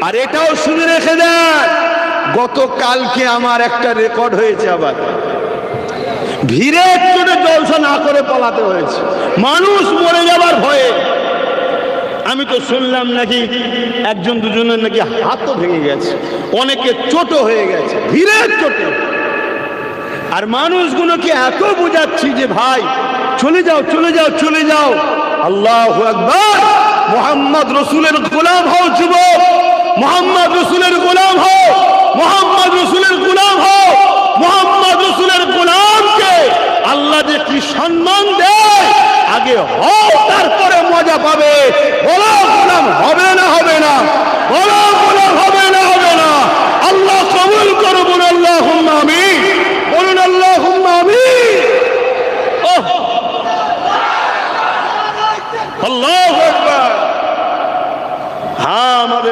আর এটাও শুনে রেখে দেন, গতকালকে আমার একটা রেকর্ড হয়েছে, আবার ভিড়ের চোটে জলসা না করে পালাতে হয়েছে, মানুষ মরে যাবার ভয়ে। আমি তো শুনলাম নাকি একজন দুজনের নাকি হাতও ভেঙে গেছে, অনেকে চোট হয়ে গেছে ভিড়ের চোটে। আর মানুষগুলোকে এত বোঝাচ্ছি যে ভাই চলে যাও চলে যাও চলে যাও। আল্লাহু আকবার। মুহাম্মদ রাসূলের গোলাম হও যুবক, মুহাম্মদ রাসূলের গোলাম হও, মুহাম্মদ রাসূলের গোলাম হও। মুহাম্মদ রাসূলের গোলামকে আল্লাহ যে কি সম্মান দেয়, আগে হও তারপরে মজা পাবে। বলো গোলাম হবে না হবে না, বলো গোলাম হবে না হবে না। আল্লাহ কবুল করো, বলুন আল্লাহুম্মা আমিন, বলুন আল্লাহুম্মা আমিন। আল্লাহু আকবার। হ্যাঁ, আমাদের